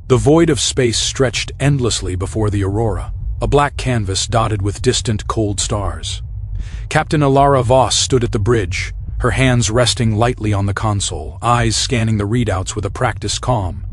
The void of space stretched endlessly before the Aurora, a black canvas dotted with distant, cold stars. Captain Alara Voss stood at the bridge, her hands resting lightly on the console, eyes scanning the readouts with a practiced calm.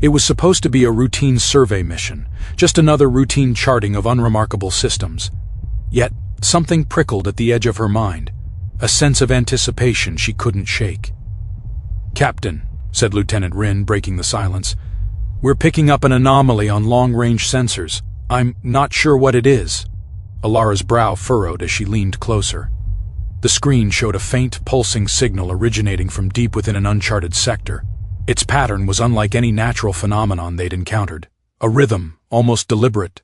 It was supposed to be a routine survey mission, just another routine charting of unremarkable systems. Yet, something prickled at the edge of her mind, a sense of anticipation she couldn't shake. "Captain," said Lieutenant Rin, breaking the silence, "we're picking up an anomaly on long-range sensors. I'm not sure what it is." Alara's brow furrowed as she leaned closer. The screen showed a faint, pulsing signal originating from deep within an uncharted sector. Its pattern was unlike any natural phenomenon they'd encountered. A rhythm, almost deliberate.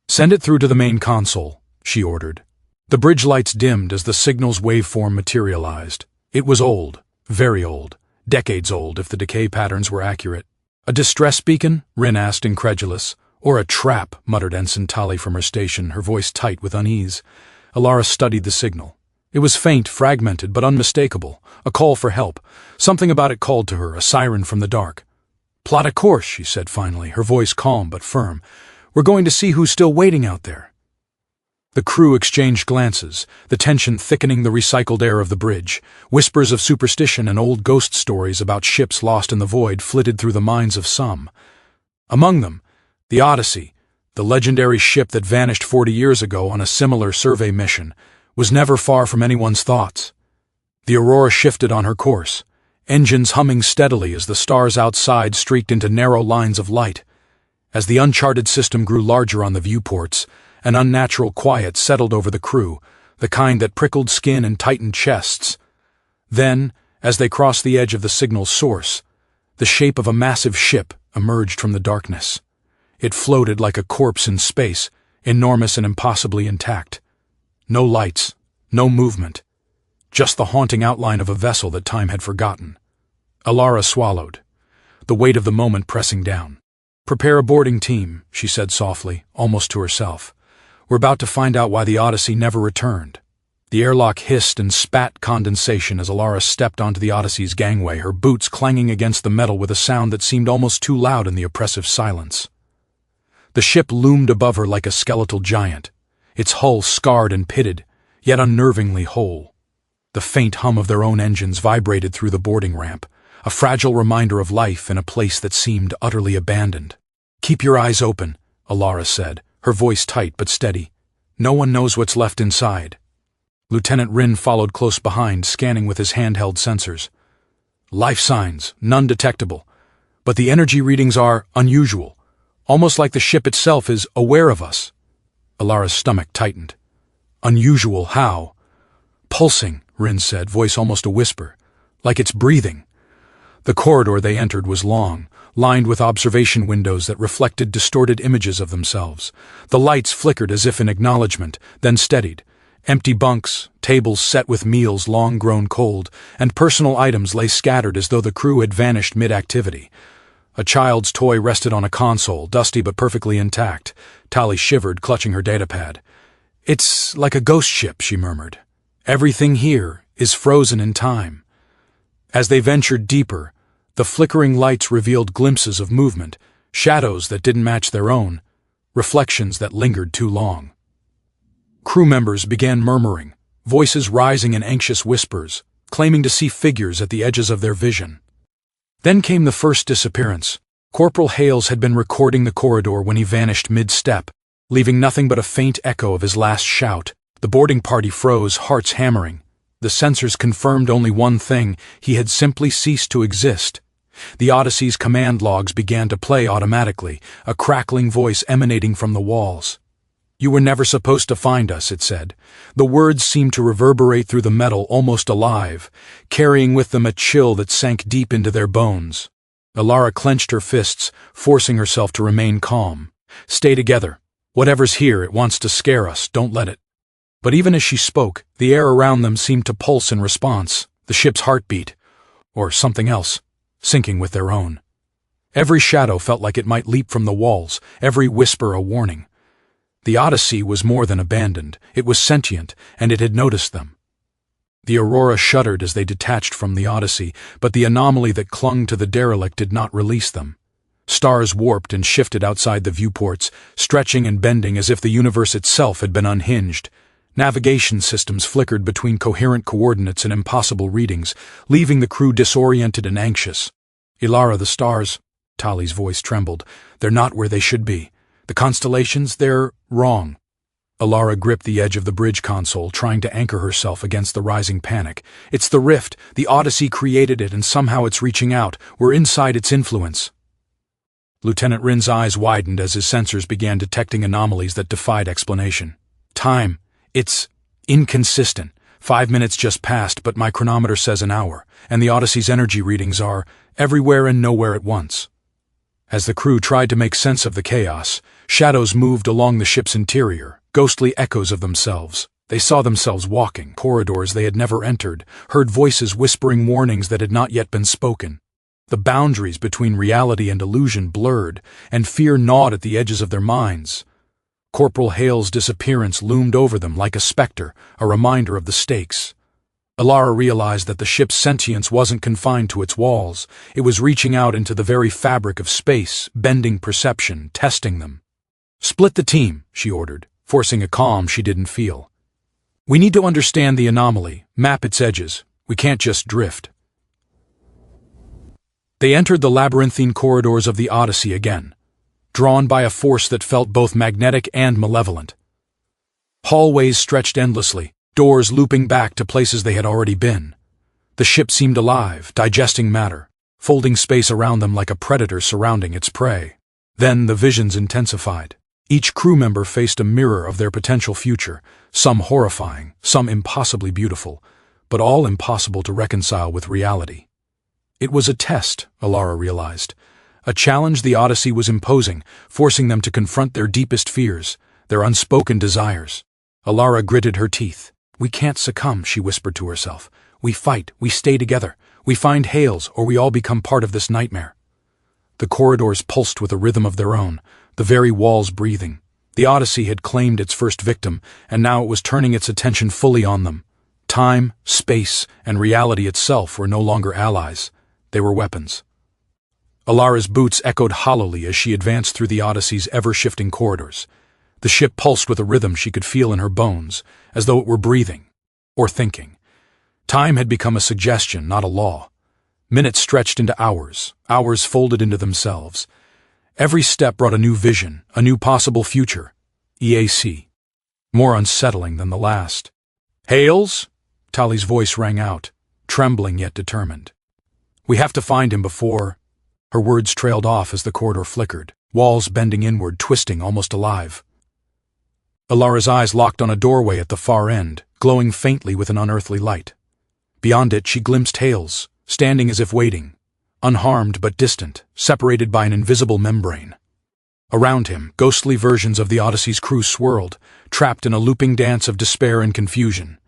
"Send it through to the main console," she ordered. The bridge lights dimmed as the signal's waveform materialized. It was old, very old, decades old if the decay patterns were accurate. "A distress beacon?" Rin asked, incredulous. "Or a trap," muttered Ensign Tali from her station, her voice tight with unease. Alara studied the signal. It was faint, fragmented, but unmistakable. A call for help. Something about it called to her, a siren from the dark. "Plot a course," she said finally, her voice calm but firm. "We're going to see who's still waiting out there." The crew exchanged glances, the tension thickening the recycled air of the bridge. Whispers of superstition and old ghost stories about ships lost in the void flitted through the minds of some. Among them, the Odyssey, the legendary ship that vanished 40 years ago on a similar survey mission, was never far from anyone's thoughts. The Aurora shifted on her course, engines humming steadily as the stars outside streaked into narrow lines of light. As the uncharted system grew larger on the viewports, an unnatural quiet settled over the crew, the kind that prickled skin and tightened chests. Then, as they crossed the edge of the signal's source, the shape of a massive ship emerged from the darkness. It floated like a corpse in space, enormous and impossibly intact. No lights, no movement, just the haunting outline of a vessel that time had forgotten. Alara swallowed, the weight of the moment pressing down. "Prepare a boarding team," she said softly, almost to herself. "We're about to find out why the Odyssey never returned." The airlock hissed and spat condensation as Alara stepped onto the Odyssey's gangway, her boots clanging against the metal with a sound that seemed almost too loud in the oppressive silence. The ship loomed above her like a skeletal giant, its hull scarred and pitted, yet unnervingly whole. The faint hum of their own engines vibrated through the boarding ramp, a fragile reminder of life in a place that seemed utterly abandoned. "Keep your eyes open," Alara said, her voice tight but steady. "No one knows what's left inside." Lieutenant Rin followed close behind, scanning with his handheld sensors. "Life signs, none detectable, but the energy readings are unusual, almost like the ship itself is aware of us." Alara's stomach tightened. "Unusual how?" "Pulsing," Rin said, voice almost a whisper, "like it's breathing." The corridor they entered was long, lined with observation windows that reflected distorted images of themselves. The lights flickered as if in acknowledgement, then steadied. Empty bunks, tables set with meals long grown cold, and personal items lay scattered as though the crew had vanished mid-activity. A child's toy rested on a console, dusty but perfectly intact. Tali shivered, clutching her datapad. "It's like a ghost ship," she murmured. "Everything here is frozen in time." As they ventured deeper, the flickering lights revealed glimpses of movement, shadows that didn't match their own, reflections that lingered too long. Crew members began murmuring, voices rising in anxious whispers, claiming to see figures at the edges of their vision. Then came the first disappearance. Corporal Hales had been recording the corridor when he vanished mid-step, leaving nothing but a faint echo of his last shout. The boarding party froze, hearts hammering. The sensors confirmed only one thing: he had simply ceased to exist. The Odyssey's command logs began to play automatically, a crackling voice emanating from the walls. "You were never supposed to find us," it said. The words seemed to reverberate through the metal, almost alive, carrying with them a chill that sank deep into their bones. Alara clenched her fists, forcing herself to remain calm. "Stay together. Whatever's here, it wants to scare us. Don't let it." But even as she spoke, the air around them seemed to pulse in response, the ship's heartbeat, or something else, syncing with their own. Every shadow felt like it might leap from the walls, every whisper a warning. The Odyssey was more than abandoned. It was sentient, and it had noticed them. The Aurora shuddered as they detached from the Odyssey, but the anomaly that clung to the derelict did not release them. Stars warped and shifted outside the viewports, stretching and bending as if the universe itself had been unhinged. Navigation systems flickered between coherent coordinates and impossible readings, leaving the crew disoriented and anxious. "Ilara, the stars," Tali's voice trembled. "They're not where they should be. The constellations, they're wrong." Ilara gripped the edge of the bridge console, trying to anchor herself against the rising panic. "It's the rift. The Odyssey created it, and somehow it's reaching out. We're inside its influence." Lieutenant Rin's eyes widened as his sensors began detecting anomalies that defied explanation. "Time. It's inconsistent. 5 minutes just passed, but my chronometer says an hour, and the Odyssey's energy readings are everywhere and nowhere at once." As the crew tried to make sense of the chaos, shadows moved along the ship's interior, ghostly echoes of themselves. They saw themselves walking corridors they had never entered, heard voices whispering warnings that had not yet been spoken. The boundaries between reality and illusion blurred, and fear gnawed at the edges of their minds. Corporal Hale's disappearance loomed over them like a specter, a reminder of the stakes. Ilara realized that the ship's sentience wasn't confined to its walls. It was reaching out into the very fabric of space, bending perception, testing them. "Split the team," she ordered, forcing a calm she didn't feel. "We need to understand the anomaly, map its edges. We can't just drift." They entered the labyrinthine corridors of the Odyssey again, drawn by a force that felt both magnetic and malevolent. Hallways stretched endlessly, doors looping back to places they had already been. The ship seemed alive, digesting matter, folding space around them like a predator surrounding its prey. Then the visions intensified. Each crew member faced a mirror of their potential future, some horrifying, some impossibly beautiful, but all impossible to reconcile with reality. It was a test, Ilara realized. A challenge the Odyssey was imposing, forcing them to confront their deepest fears, their unspoken desires. Ilara gritted her teeth. "We can't succumb," she whispered to herself. "We fight, we stay together, we find Hales, or we all become part of this nightmare." The corridors pulsed with a rhythm of their own, the very walls breathing. The Odyssey had claimed its first victim, and now it was turning its attention fully on them. Time, space, and reality itself were no longer allies. They were weapons. Ilara's boots echoed hollowly as she advanced through the Odyssey's ever-shifting corridors. The ship pulsed with a rhythm she could feel in her bones, as though it were breathing, or thinking. Time had become a suggestion, not a law. Minutes stretched into hours, hours folded into themselves. Every step brought a new vision, a new possible future. EAC. More unsettling than the last. "Hales?" Tali's voice rang out, trembling yet determined. "We have to find him before—" Her words trailed off as the corridor flickered, walls bending inward, twisting, almost alive. Ilara's eyes locked on a doorway at the far end, glowing faintly with an unearthly light. Beyond it she glimpsed Hales, standing as if waiting, unharmed but distant, separated by an invisible membrane. Around him, ghostly versions of the Odyssey's crew swirled, trapped in a looping dance of despair and confusion.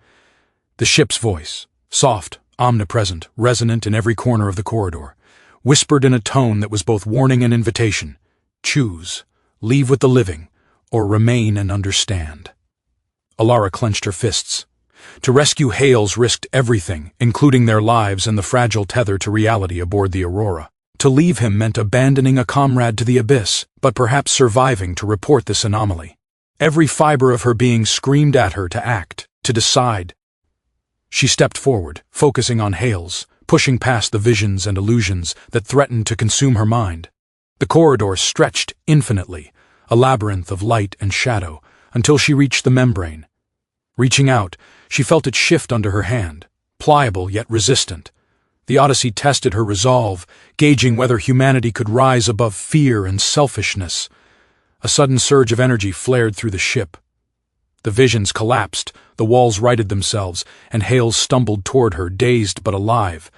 The ship's voice, soft, omnipresent, resonant in every corner of the corridor, whispered in a tone that was both warning and invitation. "Choose, leave with the living, or remain and understand." Ilara clenched her fists. To rescue Hales risked everything, including their lives and the fragile tether to reality aboard the Aurora. To leave him meant abandoning a comrade to the abyss, but perhaps surviving to report this anomaly. Every fiber of her being screamed at her to act, to decide. She stepped forward, focusing on Hales, pushing past the visions and illusions that threatened to consume her mind. The corridor stretched infinitely, a labyrinth of light and shadow, until she reached the membrane. Reaching out, she felt it shift under her hand, pliable yet resistant. The Odyssey tested her resolve, gauging whether humanity could rise above fear and selfishness. A sudden surge of energy flared through the ship. The visions collapsed, the walls righted themselves, and Hales stumbled toward her, dazed but alive.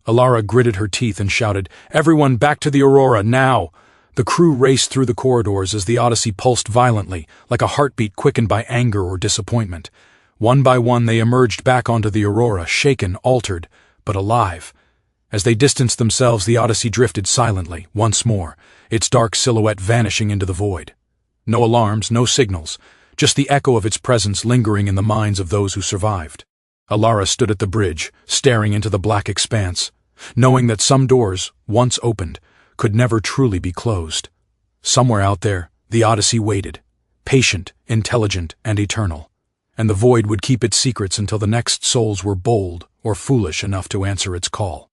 Ilara gritted her teeth and shouted, "Everyone back to the Aurora, now!" The crew raced through the corridors as the Odyssey pulsed violently, like a heartbeat quickened by anger or disappointment. One by one they emerged back onto the Aurora, shaken, altered, but alive. As they distanced themselves, the Odyssey drifted silently, once more, its dark silhouette vanishing into the void. No alarms, no signals, just the echo of its presence lingering in the minds of those who survived. Ilara stood at the bridge, staring into the black expanse, knowing that some doors, once opened, could never truly be closed. Somewhere out there, the Odyssey waited, patient, intelligent, and eternal, and the void would keep its secrets until the next souls were bold or foolish enough to answer its call.